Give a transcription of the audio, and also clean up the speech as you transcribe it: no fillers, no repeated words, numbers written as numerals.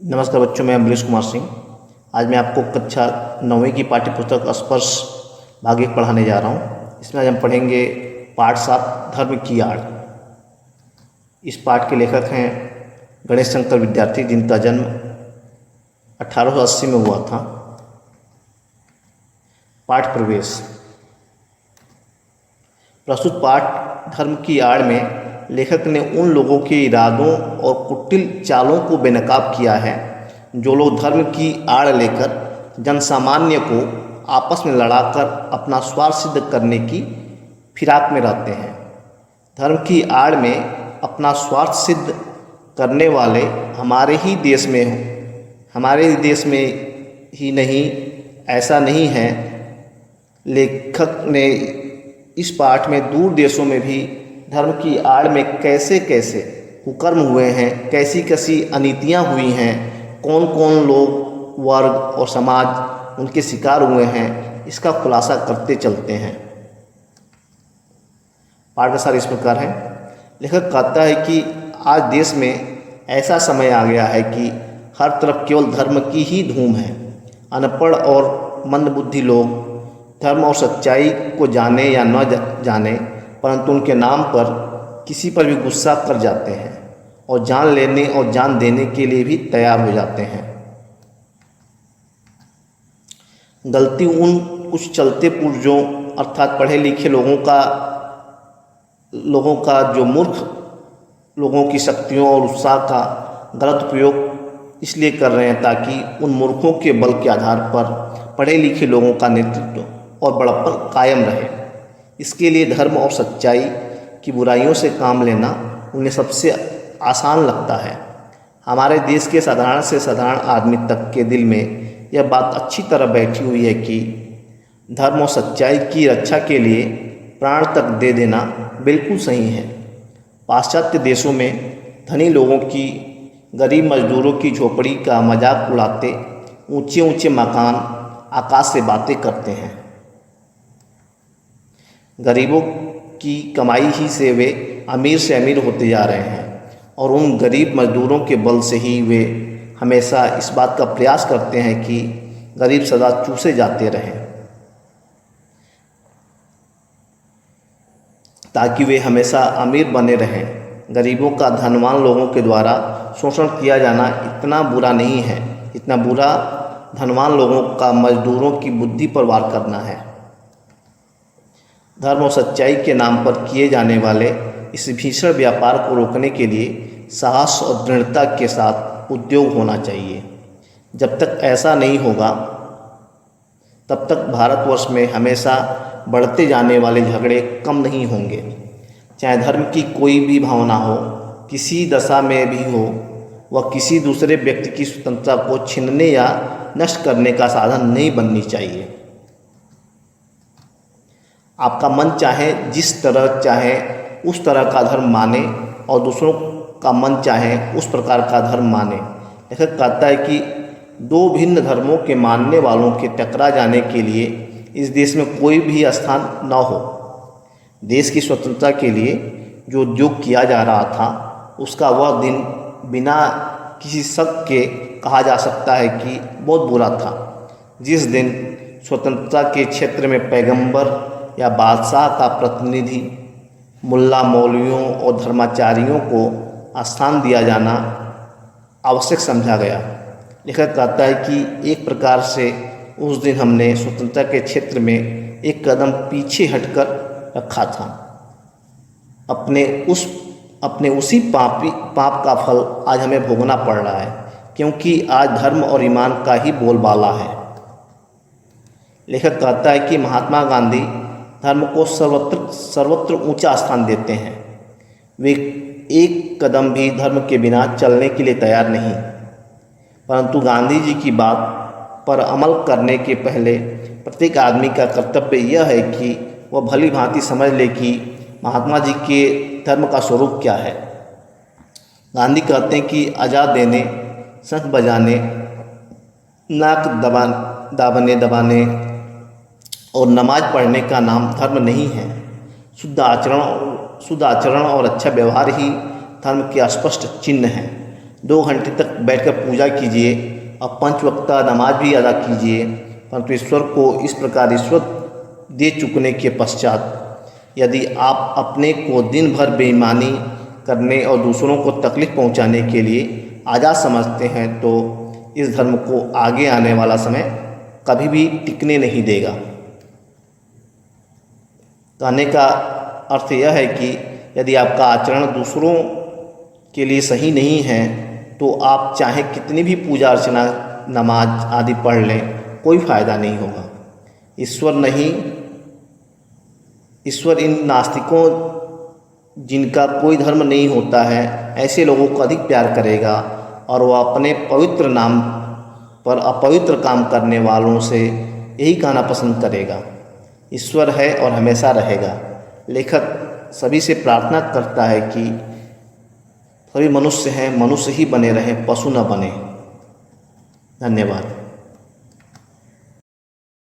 नमस्कार बच्चों, मैं अमरीश कुमार सिंह। आज मैं आपको कक्षा 9वीं की पाठ्य पुस्तक स्पर्श भाग 1 पढ़ाने जा रहा हूँ। इसमें आज हम पढ़ेंगे पाठ 7 धर्म की आड़। इस पाठ के लेखक हैं गणेश शंकर विद्यार्थी, जिनका जन्म 1880 में हुआ था। पाठ प्रवेश। प्रस्तुत पाठ धर्म की आड़ में लेखक ने उन लोगों के इरादों और कुटिल चालों को बेनकाब किया है जो लोग धर्म की आड़ लेकर जनसामान्य को आपस में लड़ाकर अपना स्वार्थ सिद्ध करने की फिराक में रहते हैं। धर्म की आड़ में अपना स्वार्थ सिद्ध करने वाले हमारे देश में ही नहीं, ऐसा नहीं है। लेखक ने इस पाठ में दूर देशों में भी धर्म की आड़ में कैसे कैसे कुकर्म हुए हैं, कैसी कैसी अनीतियाँ हुई हैं, कौन कौन लोग, वर्ग और समाज उनके शिकार हुए हैं, इसका खुलासा करते चलते हैं। पाठ का सार इस प्रकार है। लेखक कहता है कि आज देश में ऐसा समय आ गया है कि हर तरफ केवल धर्म की ही धूम है। अनपढ़ और मंदबुद्धि लोग धर्म और सच्चाई को जाने या न जाने, परंतु उनके नाम पर किसी पर भी गुस्सा कर जाते हैं और जान लेने और जान देने के लिए भी तैयार हो जाते हैं। गलती उन कुछ चलते पुर्जों अर्थात पढ़े लिखे लोगों का जो मूर्ख लोगों की शक्तियों और उत्साह का गलत उपयोग इसलिए कर रहे हैं ताकि उन मूर्खों के बल के आधार पर पढ़े लिखे लोगों का नेतृत्व और बड़प्पन कायम रहे। इसके लिए धर्म और सच्चाई की बुराइयों से काम लेना उन्हें सबसे आसान लगता है। हमारे देश के साधारण से साधारण आदमी तक के दिल में यह बात अच्छी तरह बैठी हुई है कि धर्म और सच्चाई की रक्षा के लिए प्राण तक दे देना बिल्कुल सही है। पाश्चात्य देशों में धनी लोगों की गरीब मजदूरों की झोपड़ी का मजाक उड़ाते ऊंचे ऊंचे मकान आकाश से बातें करते हैं। गरीबों की कमाई ही से वे अमीर से अमीर होते जा रहे हैं और उन गरीब मजदूरों के बल से ही वे हमेशा इस बात का प्रयास करते हैं कि गरीब सदा चूसे जाते रहें ताकि वे हमेशा अमीर बने रहें। गरीबों का धनवान लोगों के द्वारा शोषण किया जाना इतना बुरा नहीं है, इतना बुरा धनवान लोगों का मजदूरों की बुद्धि पर वार करना है। धर्म और सच्चाई के नाम पर किए जाने वाले इस भीषण व्यापार को रोकने के लिए साहस और दृढ़ता के साथ उद्योग होना चाहिए। जब तक ऐसा नहीं होगा तब तक भारतवर्ष में हमेशा बढ़ते जाने वाले झगड़े कम नहीं होंगे। चाहे धर्म की कोई भी भावना हो, किसी दशा में भी हो, वह किसी दूसरे व्यक्ति की स्वतंत्रता को छीनने या नष्ट करने का साधन नहीं बननी चाहिए। आपका मन चाहे जिस तरह चाहे उस तरह का धर्म माने और दूसरों का मन चाहे उस प्रकार का धर्म माने। लेखक कहता है कि दो भिन्न धर्मों के मानने वालों के टकरा जाने के लिए इस देश में कोई भी स्थान न हो। देश की स्वतंत्रता के लिए जो उद्योग किया जा रहा था उसका वह दिन बिना किसी शक के कहा जा सकता है कि बहुत बुरा था, जिस दिन स्वतंत्रता के क्षेत्र में पैगंबर या बादशाह का प्रतिनिधि, मुल्ला मौलवियों और धर्माचार्यों को स्थान दिया जाना आवश्यक समझा गया। लेखक कहता है कि एक प्रकार से उस दिन हमने स्वतंत्रता के क्षेत्र में एक कदम पीछे हटकर रखा था। अपने उसी पाप का फल आज हमें भोगना पड़ रहा है, क्योंकि आज धर्म और ईमान का ही बोलबाला है। लेखक कहता है कि महात्मा गांधी धर्म को सर्वत्र ऊंचा स्थान देते हैं। वे एक कदम भी धर्म के बिना चलने के लिए तैयार नहीं, परंतु गांधी जी की बात पर अमल करने के पहले प्रत्येक आदमी का कर्तव्य यह है कि वह भली भांति समझ ले कि महात्मा जी के धर्म का स्वरूप क्या है। गांधी कहते हैं कि आज़ाद देने, शंख बजाने, नाक दबाने और नमाज पढ़ने का नाम धर्म नहीं है। शुद्ध आचरण और अच्छा व्यवहार ही धर्म के स्पष्ट चिन्ह हैं। 2 घंटे तक बैठकर पूजा कीजिए और 5 वक्ता नमाज भी अदा कीजिए, परंतु ईश्वर को इस प्रकार रिश्वत दे चुकने के पश्चात यदि आप अपने को दिन भर बेईमानी करने और दूसरों को तकलीफ़ पहुंचाने के लिए आज़ाद समझते हैं तो इस धर्म को आगे आने वाला समय कभी भी टिकने नहीं देगा। कहने का अर्थ यह है कि यदि आपका आचरण दूसरों के लिए सही नहीं है तो आप चाहे कितनी भी पूजा अर्चना नमाज आदि पढ़ लें, कोई फ़ायदा नहीं होगा। ईश्वर इन नास्तिकों जिनका कोई धर्म नहीं होता है ऐसे लोगों को अधिक प्यार करेगा और वह अपने पवित्र नाम पर अपवित्र काम करने वालों से यही कहना पसंद करेगा, ईश्वर है और हमेशा रहेगा। लेखक सभी से प्रार्थना करता है कि सभी मनुष्य हैं, मनुष्य ही बने रहें, पशु न बने। धन्यवाद।